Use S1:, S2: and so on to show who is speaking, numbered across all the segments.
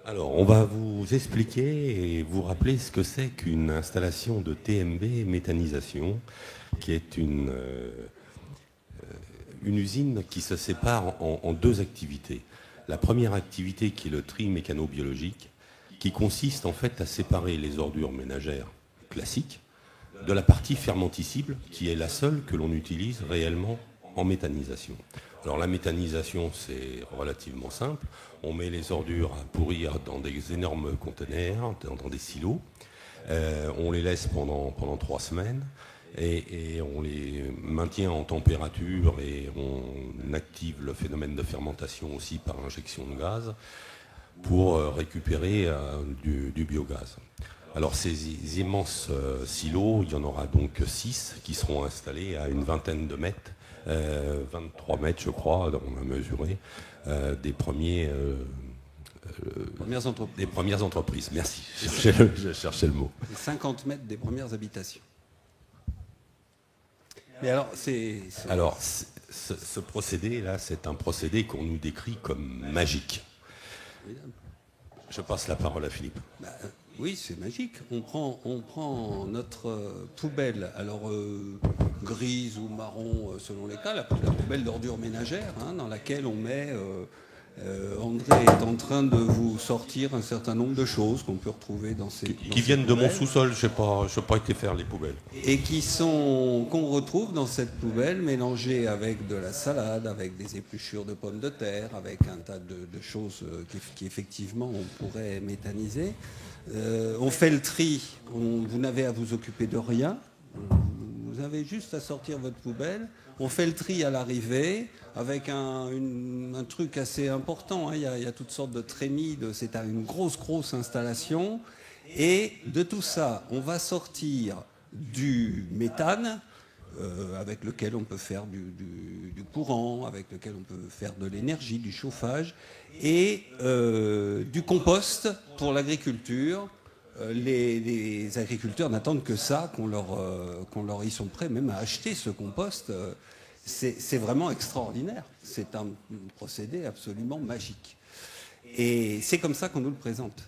S1: Alors, on va vous expliquer et vous rappeler ce que c'est qu'une installation de TMB méthanisation, qui est une usine qui se sépare en deux activités. La première activité qui est le tri mécano-biologique, qui consiste en fait à séparer les ordures ménagères classiques de la partie fermenticible, qui est la seule que l'on utilise réellement en méthanisation. Alors la méthanisation, c'est relativement simple. On met les ordures à pourrir dans des énormes conteneurs, dans des silos. On les laisse pendant 3 semaines et on les maintient en température et on active le phénomène de fermentation aussi par injection de gaz pour récupérer du biogaz. Alors ces immenses silos, il y en aura donc 6 qui seront installés à une vingtaine de mètres, 23 mètres je crois, on a mesuré, des premières entreprises. Merci, je cherchais le mot.
S2: 50 mètres des premières habitations. Mais alors,
S1: ce procédé-là, c'est un procédé qu'on nous décrit comme magique. Je passe la parole à Philippe.
S2: Oui, c'est magique. On prend notre poubelle, alors grise ou marron selon les cas, la poubelle d'ordures ménagères, dans laquelle on met... André est en train de vous sortir un certain nombre de choses qu'on peut retrouver dans ces
S1: qui viennent de mon sous-sol, je n'ai pas été faire les poubelles.
S2: Et qu'on retrouve dans cette poubelle mélangée avec de la salade, avec des épluchures de pommes de terre, avec un tas de choses qui effectivement on pourrait méthaniser. On fait le tri, vous n'avez à vous occuper de rien. Vous avez juste à sortir votre poubelle. On fait le tri à l'arrivée avec un truc assez important. Il y a toutes sortes de trémies. C'est une grosse installation. Et de tout ça, on va sortir du méthane avec lequel on peut faire du courant, avec lequel on peut faire de l'énergie, du chauffage, et du compost pour l'agriculture. Les agriculteurs n'attendent que ça, ils sont prêts même à acheter ce compost. C'est vraiment extraordinaire. C'est un procédé absolument magique. Et c'est comme ça qu'on nous le présente.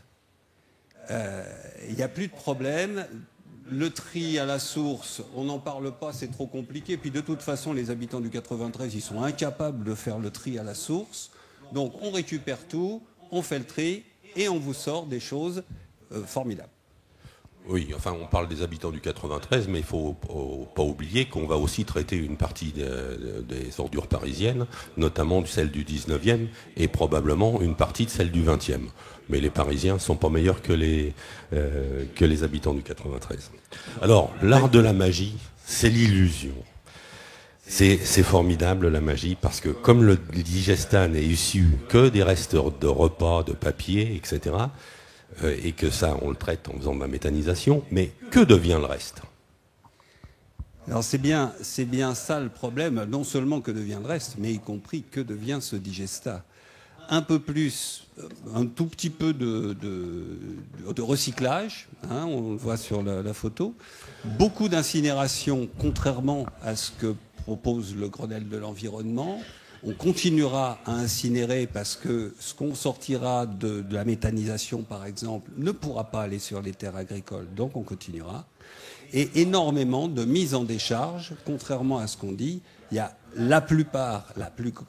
S2: Il n'y a plus de problème. Le tri à la source, on n'en parle pas, c'est trop compliqué. Puis de toute façon, les habitants du 93, ils sont incapables de faire le tri à la source. Donc on récupère tout, on fait le tri et on vous sort des choses formidable.
S1: Oui, enfin on parle des habitants du 93, mais il ne faut pas oublier qu'on va aussi traiter une partie des ordures parisiennes, notamment celle du 19e et probablement une partie de celle du 20e. Mais les Parisiens ne sont pas meilleurs que les habitants du 93. Alors, l'art de la magie, c'est l'illusion. C'est formidable la magie parce que comme le digestat n'est issu que des restes de repas, de papier, etc., et que ça, on le traite en faisant de la méthanisation, mais que devient le reste ?
S2: Alors c'est bien ça le problème, non seulement que devient le reste, mais y compris que devient ce digestat. Un peu plus, un tout petit peu de recyclage, on le voit sur la photo, beaucoup d'incinération, contrairement à ce que propose le Grenelle de l'environnement. On continuera à incinérer parce que ce qu'on sortira de la méthanisation, par exemple, ne pourra pas aller sur les terres agricoles, donc on continuera. Et énormément de mise en décharge, contrairement à ce qu'on dit, il y a la plus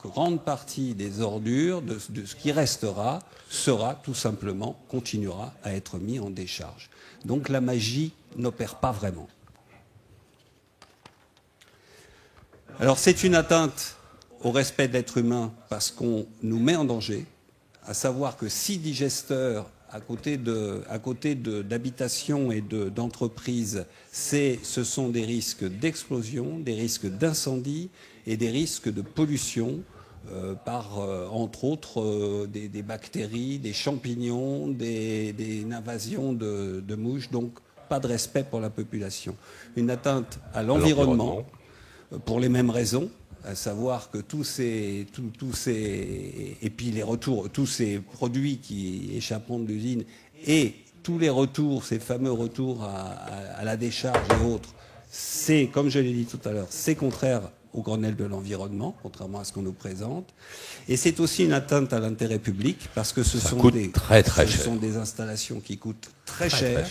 S2: grande partie des ordures, de ce qui restera, sera tout simplement, continuera à être mis en décharge. Donc la magie n'opère pas vraiment. Alors c'est une atteinte au respect de l'être humain parce qu'on nous met en danger, à savoir que 6 digesteurs à côté d'habitations et d'entreprises, ce sont des risques d'explosion, des risques d'incendie et des risques de pollution par, entre autres, des bactéries, des champignons, des invasions de mouches, donc pas de respect pour la population. Une atteinte à l'environnement pour les mêmes raisons, à savoir que tous ces produits qui échapperont de l'usine et tous les retours, ces fameux retours à la décharge et autres, c'est, comme je l'ai dit tout à l'heure, c'est contraire au Grenelle de l'environnement, contrairement à ce qu'on nous présente. Et c'est aussi une atteinte à l'intérêt public, parce que ce sont des installations qui coûtent très cher.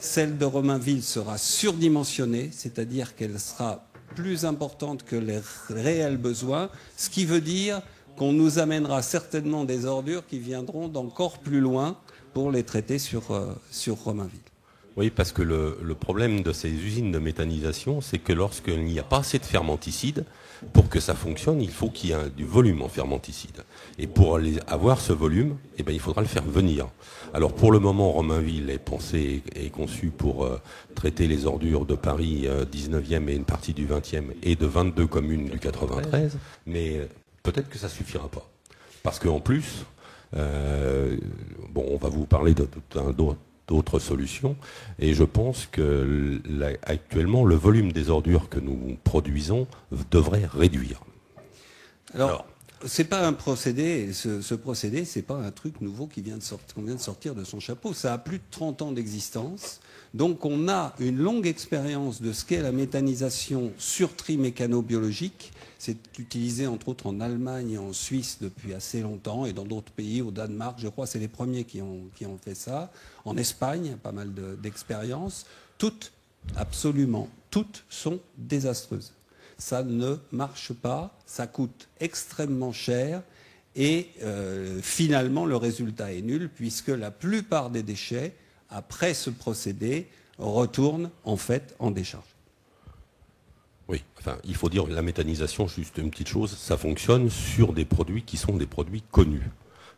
S2: Celle de Romainville sera surdimensionnée, c'est-à-dire qu'elle sera plus importante que les réels besoins, ce qui veut dire qu'on nous amènera certainement des ordures qui viendront d'encore plus loin pour les traiter sur Romainville.
S1: Oui, parce que le problème de ces usines de méthanisation, c'est que lorsqu'il n'y a pas assez de fermenticides, pour que ça fonctionne, il faut qu'il y ait du volume en fermenticides. Et pour avoir ce volume, il faudra le faire venir. Alors pour le moment, Romainville est pensé et conçu pour traiter les ordures de Paris 19e et une partie du 20e et de 22 communes du 93, mais peut-être que ça suffira pas. Parce qu'en plus, on va vous parler d'autres solutions, et je pense que actuellement le volume des ordures que nous produisons devrait réduire.
S2: Alors c'est pas un procédé, ce procédé, c'est pas un truc nouveau qu'on vient de sortir de son chapeau. Ça a plus de 30 ans d'existence. Donc on a une longue expérience de ce qu'est la méthanisation sur tri mécano-biologique. C'est utilisé entre autres en Allemagne et en Suisse depuis assez longtemps, et dans d'autres pays, au Danemark, je crois, c'est les premiers qui ont fait ça. En Espagne, pas mal d'expériences. Toutes, absolument toutes, sont désastreuses. Ça ne marche pas, ça coûte extrêmement cher, et finalement le résultat est nul, puisque la plupart des déchets, après ce procédé, retournent en fait en décharge.
S1: Oui, il faut dire que la méthanisation, juste une petite chose, ça fonctionne sur des produits qui sont des produits connus.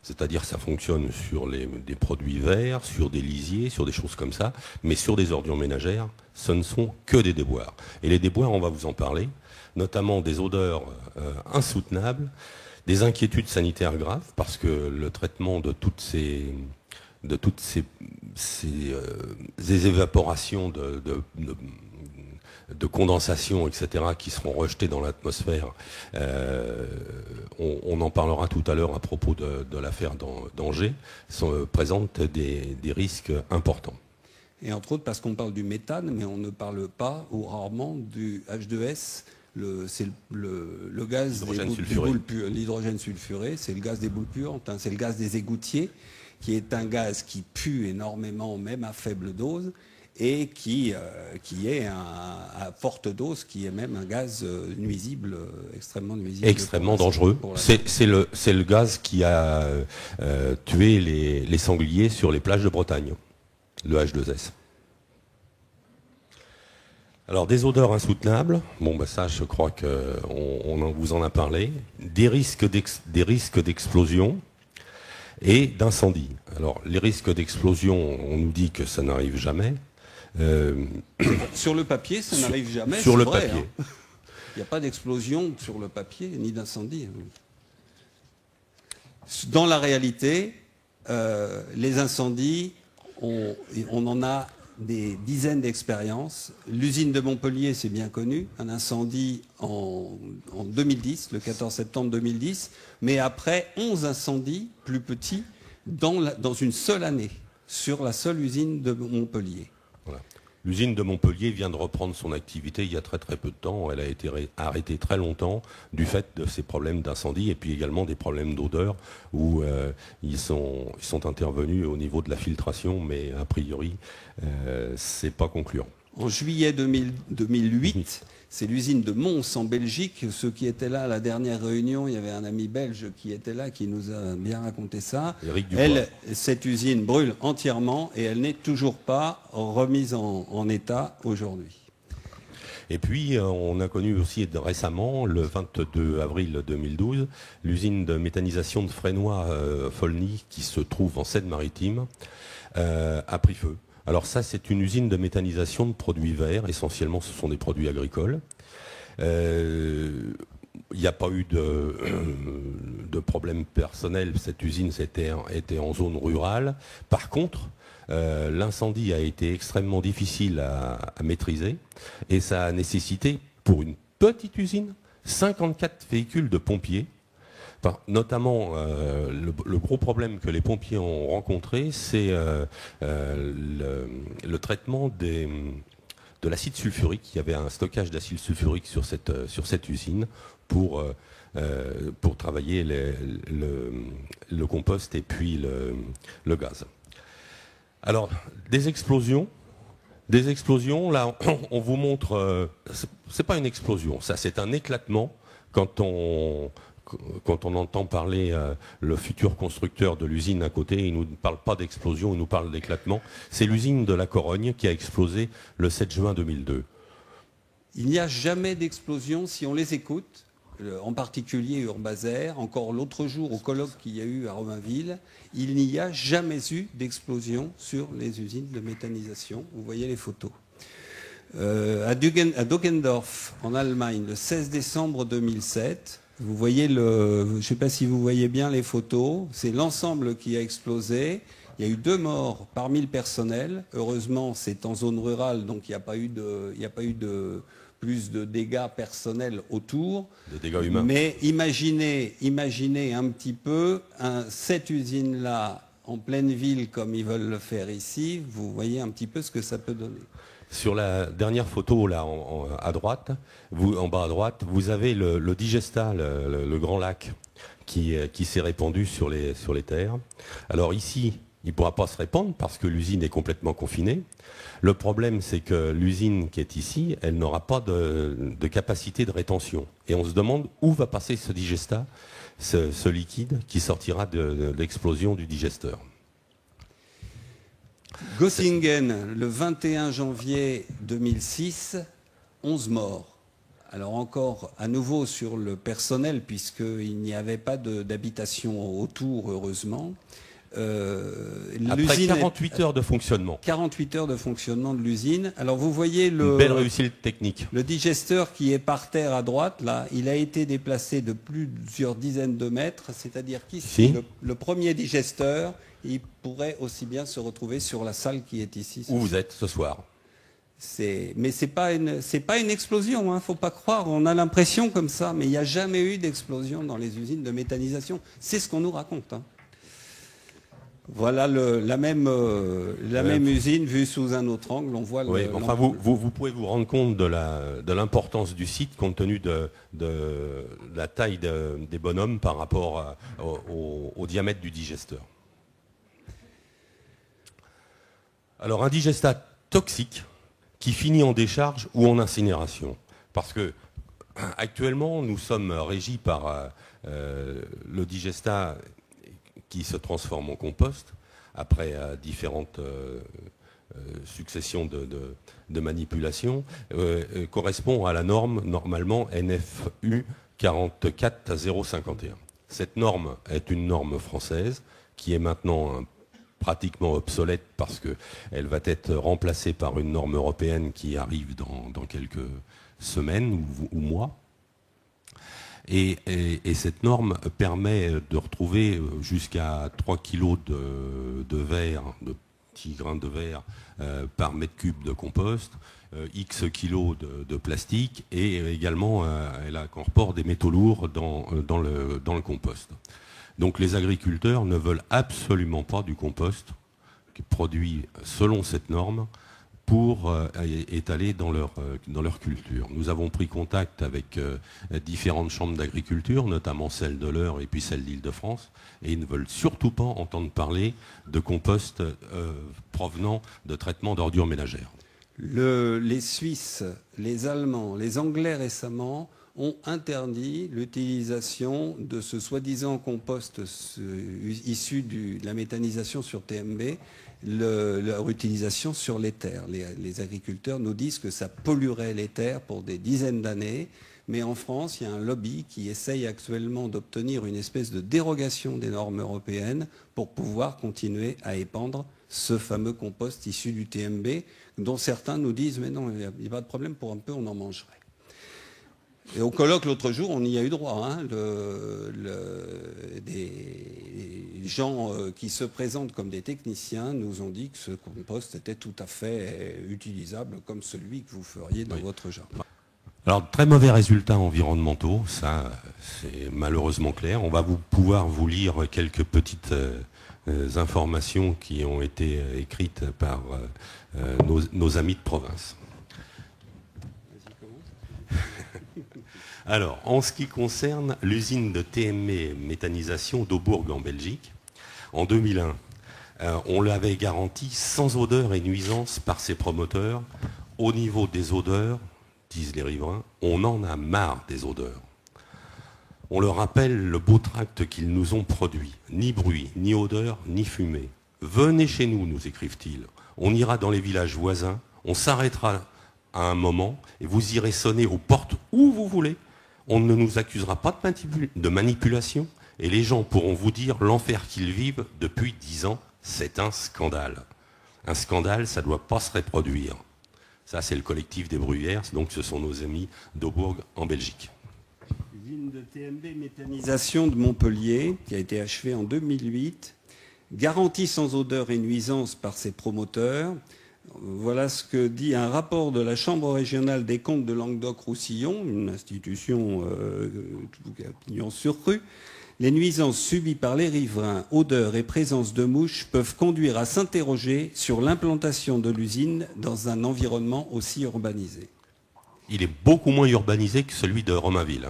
S1: C'est-à-dire ça fonctionne sur des produits verts, sur des lisiers, sur des choses comme ça, mais sur des ordures ménagères, ce ne sont que des déboires. Et les déboires, on va vous en parler, notamment des odeurs insoutenables, des inquiétudes sanitaires graves, parce que le traitement de toutes ces évaporations de condensation, etc., qui seront rejetées dans l'atmosphère. On en parlera tout à l'heure à propos de l'affaire d'Angers, présentent des risques importants.
S2: Et entre autres parce qu'on parle du méthane, mais on ne parle pas ou rarement du H2S. C'est le gaz l'hydrogène sulfuré, c'est le gaz des boules puantes, c'est le gaz des égoutiers, qui est un gaz qui pue énormément, même à faible dose, et qui est à forte dose, qui est même un gaz nuisible, extrêmement nuisible.
S1: Extrêmement dangereux. C'est le gaz qui a tué les sangliers sur les plages de Bretagne, le H2S. Alors des odeurs insoutenables, ça je crois qu'on vous en a parlé, des risques d'explosion et d'incendie. Alors les risques d'explosion, on nous dit que ça n'arrive jamais.
S2: Sur le papier, ça n'arrive jamais.
S1: Sur le papier.
S2: Hein. Il n'y a pas d'explosion sur le papier, ni d'incendie. Dans la réalité, les incendies, on en a des dizaines d'expériences. L'usine de Montpellier, c'est bien connu, un incendie en 2010, le 14 septembre 2010, mais après 11 incendies plus petits dans une seule année, sur la seule usine de Montpellier.
S1: Voilà. L'usine de Montpellier vient de reprendre son activité il y a très très peu de temps. Elle a été arrêtée très longtemps du fait de ces problèmes d'incendie et puis également des problèmes d'odeur où ils sont intervenus au niveau de la filtration, mais a priori c'est pas concluant.
S2: En juillet 2008, c'est l'usine de Mons en Belgique. Ceux qui étaient là à la dernière réunion, il y avait un ami belge qui était là, qui nous a bien raconté ça. Cette usine brûle entièrement et elle n'est toujours pas remise en état aujourd'hui.
S1: Et puis, on a connu aussi récemment, le 22 avril 2012, l'usine de méthanisation de Fresnoy-Folny, qui se trouve en Seine-Maritime, a pris feu. Alors ça, c'est une usine de méthanisation de produits verts. Essentiellement, ce sont des produits agricoles. Il n'y a pas eu de problème personnel. Cette usine était en zone rurale. Par contre, l'incendie a été extrêmement difficile à maîtriser. Et ça a nécessité, pour une petite usine, 54 véhicules de pompiers. Notamment, le gros problème que les pompiers ont rencontré, c'est le traitement de l'acide sulfurique. Il y avait un stockage d'acide sulfurique sur cette usine pour travailler le compost et puis le gaz. Alors, des explosions, là, on vous montre, c'est pas une explosion, ça c'est un éclatement quand on entend parler le futur constructeur de l'usine à côté, il ne nous parle pas d'explosion, il nous parle d'éclatement. C'est l'usine de la Corogne qui a explosé le 7 juin 2002.
S2: Il n'y a jamais d'explosion si on les écoute, en particulier Urbaser. Encore l'autre jour, au colloque qu'il y a eu à Romainville, il n'y a jamais eu d'explosion sur les usines de méthanisation. Vous voyez les photos. À Doggendorf, en Allemagne, le 16 décembre 2007, vous voyez je ne sais pas si vous voyez bien les photos, c'est l'ensemble qui a explosé. Il y a eu 2 morts parmi le personnel. Heureusement, c'est en zone rurale, donc il n'y a pas eu de plus de dégâts personnels autour.
S1: De dégâts humains.
S2: Mais imaginez un petit peu cette usine-là en pleine ville comme ils veulent le faire ici. Vous voyez un petit peu ce que ça peut donner.
S1: Sur la dernière photo, là, à droite, en bas à droite, vous avez le Digesta, le grand lac, qui s'est répandu sur les terres. Alors ici, il ne pourra pas se répandre parce que l'usine est complètement confinée. Le problème, c'est que l'usine qui est ici, elle n'aura pas de capacité de rétention. Et on se demande où va passer ce Digesta, ce liquide qui sortira de l'explosion du digesteur.
S2: Göttingen, le 21 janvier 2006, 11 morts. Alors encore, à nouveau sur le personnel, puisqu'il n'y avait pas d'habitation autour, heureusement.
S1: Après 48 heures de fonctionnement.
S2: 48 heures de fonctionnement de l'usine. Alors vous voyez
S1: une belle réussite technique.
S2: Le digesteur qui est par terre à droite, là, il a été déplacé de plusieurs dizaines de mètres. C'est-à-dire qu'ici, le premier digesteur, il pourrait aussi bien se retrouver sur la salle qui est ici.
S1: Où vous êtes ce soir.
S2: Mais c'est pas une explosion, hein, faut pas croire. On a l'impression comme ça, mais il n'y a jamais eu d'explosion dans les usines de méthanisation. C'est ce qu'on nous raconte. Hein. Voilà la même usine vue sous un autre angle. On voit.
S1: Oui, enfin vous pouvez vous rendre compte de l'importance du site compte tenu de la taille des bonhommes par rapport au diamètre du digesteur. Alors un digestat toxique qui finit en décharge ou en incinération. Parce que actuellement, nous sommes régis par le digestat qui se transforme en compost après différentes successions de manipulations, correspond à la norme normalement NFU 44051. Cette norme est une norme française qui est maintenant pratiquement obsolète parce qu'elle va être remplacée par une norme européenne qui arrive dans quelques semaines ou mois. Et cette norme permet de retrouver jusqu'à 3 kg de verre, de petits grains de verre par mètre cube de compost, X kilos de plastique et également elle incorpore des métaux lourds dans le compost. Donc les agriculteurs ne veulent absolument pas du compost qui est produit selon cette norme pour étaler dans leur culture. Nous avons pris contact avec différentes chambres d'agriculture, notamment celle de l'Eure et puis celle d'Île-de-France, et ils ne veulent surtout pas entendre parler de compost provenant de traitement d'ordures ménagères.
S2: Les Suisses, les Allemands, les Anglais récemment ont interdit l'utilisation de ce soi-disant compost issu de la méthanisation sur TMB, leur utilisation sur les terres. Les agriculteurs nous disent que ça polluerait les terres pour des dizaines d'années, mais en France, il y a un lobby qui essaye actuellement d'obtenir une espèce de dérogation des normes européennes pour pouvoir continuer à épandre ce fameux compost issu du TMB, dont certains nous disent « mais non, il n'y a pas de problème, pour un peu on en mangerait ». Et au colloque l'autre jour, on y a eu droit. Hein, des gens qui se présentent comme des techniciens nous ont dit que ce compost était tout à fait utilisable comme celui que vous feriez dans votre jardin.
S1: Alors, très mauvais résultats environnementaux, ça c'est malheureusement clair. On va pouvoir vous lire quelques petites informations qui ont été écrites par nos amis de province. Alors, en ce qui concerne l'usine de TMB méthanisation d'Aubourg en Belgique, en 2001, on l'avait garanti sans odeur et nuisance par ses promoteurs. Au niveau des odeurs, disent les riverains, on en a marre des odeurs. On leur rappelle le beau tract qu'ils nous ont produit. Ni bruit, ni odeur, ni fumée. Venez chez nous, nous écrivent-ils. On ira dans les villages voisins, on s'arrêtera à un moment et vous irez sonner aux portes où vous voulez. On ne nous accusera pas de manipulation et les gens pourront vous dire l'enfer qu'ils vivent depuis 10 ans. C'est un scandale. Un scandale, ça ne doit pas se reproduire. Ça, c'est le collectif des bruyères, donc ce sont nos amis d'Aubourg en Belgique.
S2: Usine de TMB méthanisation de Montpellier, qui a été achevée en 2008, garantie sans odeur et nuisance par ses promoteurs. Voilà ce que dit un rapport de la Chambre régionale des comptes de Languedoc-Roussillon, une institution opinion sur rue. Les nuisances subies par les riverains, odeurs et présence de mouches peuvent conduire à s'interroger sur l'implantation de l'usine dans un environnement aussi urbanisé.
S1: Il est beaucoup moins urbanisé que celui de Romainville.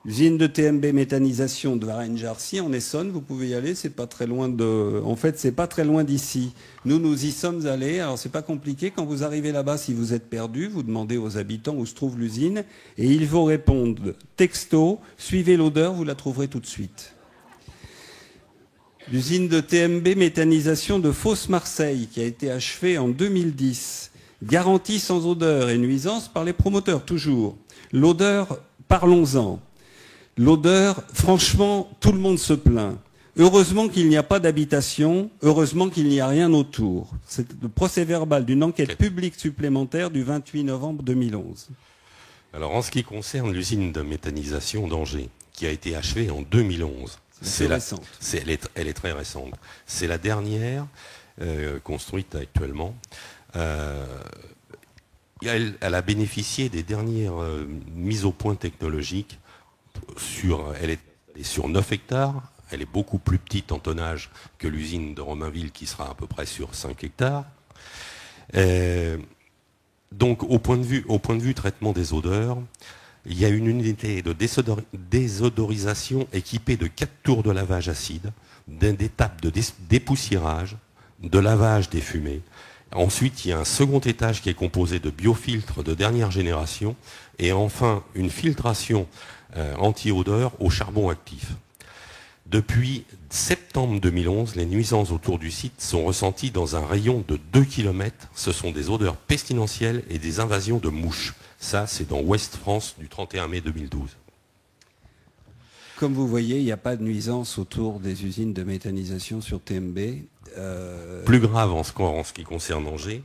S2: L'usine de TMB méthanisation de Varennes-Jarcy en Essonne, vous pouvez y aller, c'est pas très loin c'est pas très loin d'ici. Nous y sommes allés, alors c'est pas compliqué, quand vous arrivez là-bas, si vous êtes perdu, vous demandez aux habitants où se trouve l'usine, et ils vous répondent texto, suivez l'odeur, vous la trouverez tout de suite. L'usine de TMB méthanisation de Fos-Marseille, qui a été achevée en 2010, garantie sans odeur et nuisance par les promoteurs, toujours. L'odeur, parlons-en. L'odeur, franchement, tout le monde se plaint. Heureusement qu'il n'y a pas d'habitation, heureusement qu'il n'y a rien autour. C'est le procès-verbal d'une enquête publique supplémentaire du 28 novembre 2011.
S1: Alors, en ce qui concerne l'usine de méthanisation d'Angers, qui a été achevée en 2011, elle est très récente. C'est la dernière construite actuellement. Elle a bénéficié des dernières mises au point technologiques. Elle est sur 9 hectares, elle est beaucoup plus petite en tonnage que l'usine de Romainville qui sera à peu près sur 5 hectares. Donc au point de vue traitement des odeurs, il y a une unité de désodorisation équipée de 4 tours de lavage acide, d'étapes de dépoussiérage, de lavage des fumées. Ensuite, il y a un second étage qui est composé de biofiltres de dernière génération et enfin une filtration anti-odeur au charbon actif. Depuis septembre 2011, les nuisances autour du site sont ressenties dans un rayon de 2 km. Ce sont des odeurs pestilentielles et des invasions de mouches. Ça, c'est dans Ouest France du 31 mai 2012.
S2: Comme vous voyez, il n'y a pas de nuisance autour des usines de méthanisation sur TMB.
S1: Plus grave en ce qui concerne Angers,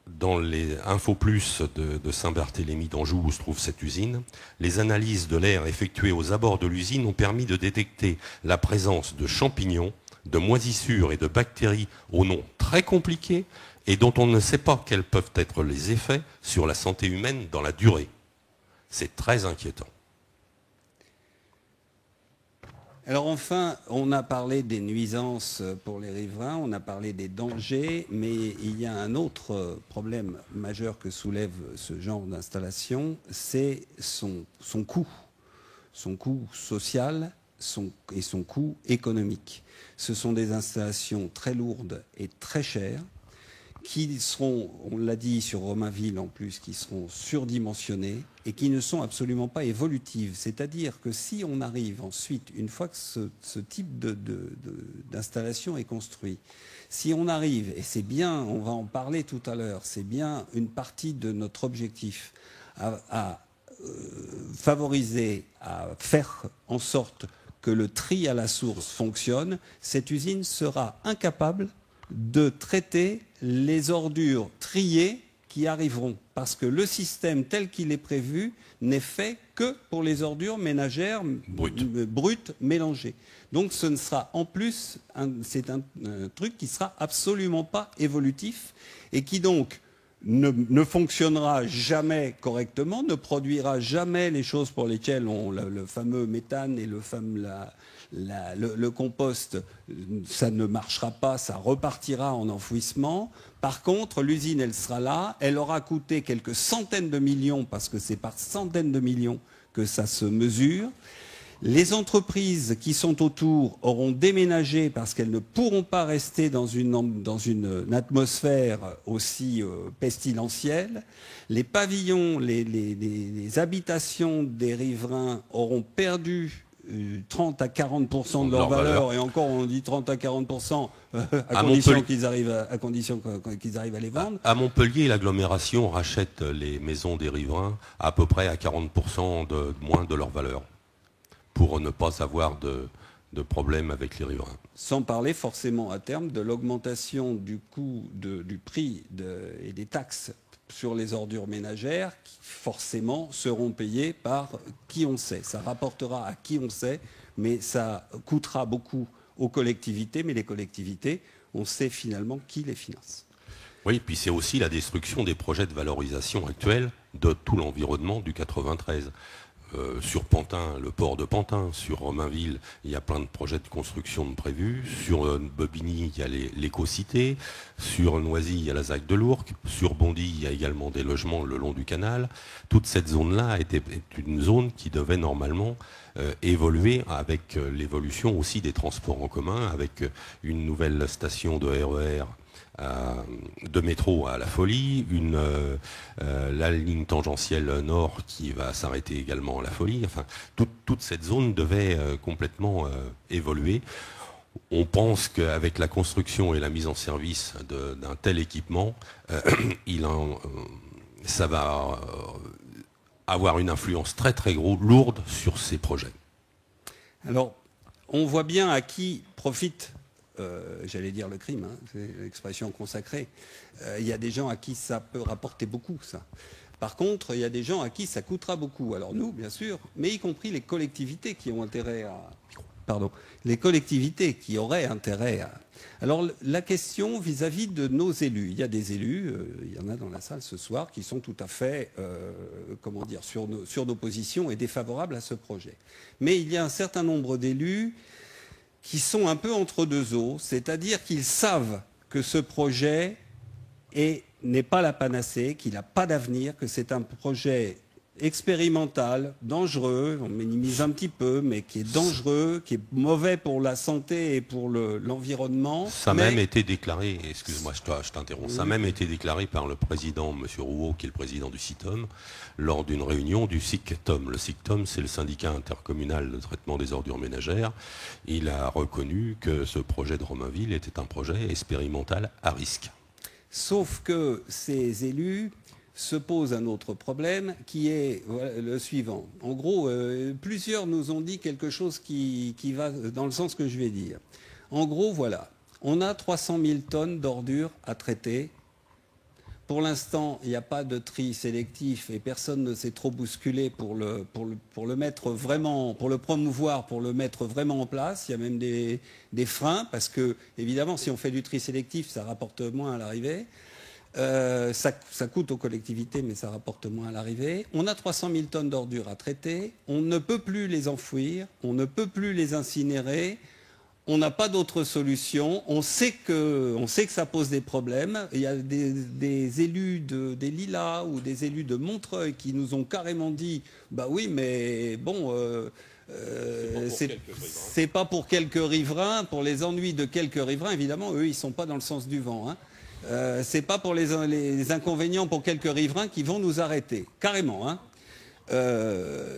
S1: dans les Info Plus de Saint-Barthélemy d'Anjou où se trouve cette usine, les analyses de l'air effectuées aux abords de l'usine ont permis de détecter la présence de champignons, de moisissures et de bactéries au nom très compliqué et dont on ne sait pas quels peuvent être les effets sur la santé humaine dans la durée. C'est très inquiétant.
S2: Alors enfin, on a parlé des nuisances pour les riverains, on a parlé des dangers, mais il y a un autre problème majeur que soulève ce genre d'installation, c'est son coût. Son coût social et son coût économique. Ce sont des installations très lourdes et très chères, qui seront, on l'a dit sur Romainville en plus, qui seront surdimensionnées et qui ne sont absolument pas évolutives. C'est-à-dire que si on arrive ensuite, une fois que ce type d'installation est construit, si on arrive, et c'est bien, on va en parler tout à l'heure, c'est bien une partie de notre objectif à favoriser, à faire en sorte que le tri à la source fonctionne, cette usine sera incapable de traiter les ordures triées qui arriveront. Parce que le système tel qu'il est prévu n'est fait que pour les ordures ménagères brutes mélangées. Donc ce ne sera en plus, c'est un truc qui ne sera absolument pas évolutif et qui donc ne fonctionnera jamais correctement, ne produira jamais les choses pour lesquelles le fameux méthane et le compost, ça ne marchera pas, ça repartira en enfouissement. Par contre, l'usine, elle sera là, elle aura coûté quelques centaines de millions, parce que c'est par centaines de millions que ça se mesure. Les entreprises qui sont autour auront déménagé parce qu'elles ne pourront pas rester dans une atmosphère aussi pestilentielle. Les pavillons, les habitations des riverains auront perdu 30 à 40% de leur valeur, et encore on dit 30 à 40% à condition qu'ils arrivent à les vendre.
S1: À Montpellier, l'agglomération rachète les maisons des riverains à peu près à 40% de moins de leur valeur, pour ne pas avoir de problème avec les riverains.
S2: Sans parler forcément à terme de l'augmentation du coût du prix et des taxes sur les ordures ménagères, qui forcément seront payées par qui on sait. Ça rapportera à qui on sait, mais ça coûtera beaucoup aux collectivités. Mais les collectivités, on sait finalement qui les finance.
S1: Oui, puis c'est aussi la destruction des projets de valorisation actuels de tout l'environnement du 93. Sur Pantin, le port de Pantin, sur Romainville, il y a plein de projets de construction prévus. Sur Bobigny, il y a l'éco-cité. Sur Noisy, il y a la ZAC de l'Ourcq. Sur Bondy, il y a également des logements le long du canal. Toute cette zone-là est une zone qui devait normalement évoluer avec l'évolution aussi des transports en commun, avec une nouvelle station de RER de métro à La Folie, la ligne tangentielle nord qui va s'arrêter également à La Folie. Enfin, toute cette zone devait complètement évoluer. On pense qu'avec la construction et la mise en service d'un tel équipement, ça va avoir une influence très très lourde sur ces projets.
S2: Alors, on voit bien à qui profite j'allais dire le crime, hein, c'est l'expression consacrée. Il y a des gens à qui ça peut rapporter beaucoup, ça. Par contre, il y a des gens à qui ça coûtera beaucoup. Alors nous, bien sûr, mais y compris les collectivités qui ont intérêt à... Pardon. Les collectivités qui auraient intérêt à... Alors la question vis-à-vis de nos élus. Il y a des élus, il y en a dans la salle ce soir, qui sont tout à fait, comment dire, sur nos positions et défavorables à ce projet. Mais il y a un certain nombre d'élus qui sont un peu entre deux eaux, c'est-à-dire qu'ils savent que ce projet n'est pas la panacée, qu'il n'a pas d'avenir, que c'est un projet expérimental, dangereux, on minimise un petit peu, mais qui est dangereux, qui est mauvais pour la santé et pour l'environnement.
S1: Ça a même été déclaré, excuse-moi, je t'interromps, ça a même été déclaré par le président, M. Rouault, qui est le président du CITOM, lors d'une réunion du SICTOM. Le SICTOM, c'est le syndicat intercommunal de traitement des ordures ménagères. Il a reconnu que ce projet de Romainville était un projet expérimental à risque.
S2: Sauf que ces élus se pose un autre problème qui est le suivant. En gros, plusieurs nous ont dit quelque chose qui va dans le sens que je vais dire. En gros, voilà, on a 300 000 tonnes d'ordures à traiter. Pour l'instant, il n'y a pas de tri sélectif et personne ne s'est trop bousculé pour le mettre vraiment, pour le promouvoir, pour le mettre vraiment en place. Il y a même des freins parce que, évidemment, si on fait du tri sélectif, ça rapporte moins à l'arrivée. Ça coûte aux collectivités, mais ça rapporte moins à l'arrivée. On a 300 000 tonnes d'ordures à traiter. On ne peut plus les enfouir. On ne peut plus les incinérer. On n'a pas d'autre solution. On sait que ça pose des problèmes. Il y a des élus des Lilas ou des élus de Montreuil qui nous ont carrément dit « Bah oui, mais bon... c'est pas pour quelques riverains, pour les ennuis de quelques riverains. Évidemment, eux, ils ne sont pas dans le sens du vent. Hein. C'est pas pour les inconvénients pour quelques riverains qui vont nous arrêter, carrément. Hein.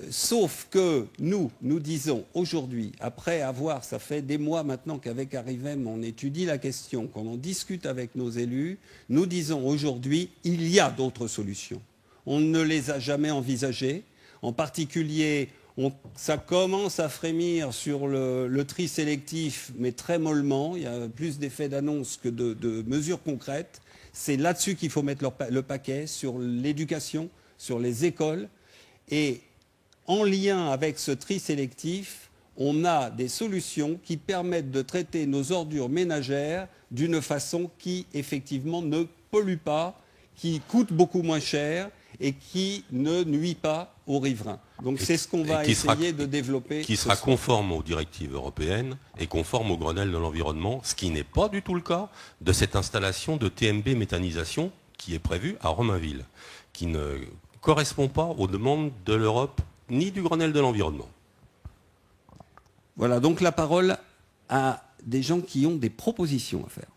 S2: Sauf que nous disons aujourd'hui, après avoir, ça fait des mois maintenant qu'avec Arrivem, on étudie la question, qu'on en discute avec nos élus, nous disons aujourd'hui, il y a d'autres solutions. On ne les a jamais envisagées. En particulier, ça commence à frémir sur le tri sélectif, mais très mollement. Il y a plus d'effets d'annonce que de mesures concrètes. C'est là-dessus qu'il faut mettre le paquet, sur l'éducation, sur les écoles. Et en lien avec ce tri sélectif, on a des solutions qui permettent de traiter nos ordures ménagères d'une façon qui, effectivement, ne pollue pas, qui coûte beaucoup moins cher et qui ne nuit pas aux riverains. Donc c'est ce qu'on va essayer de développer.
S1: Qui sera conforme aux directives européennes et conforme au Grenelle de l'environnement, ce qui n'est pas du tout le cas de cette installation de TMB méthanisation qui est prévue à Romainville, qui ne correspond pas aux demandes de l'Europe ni du Grenelle de l'environnement.
S2: Voilà, donc la parole à des gens qui ont des propositions à faire.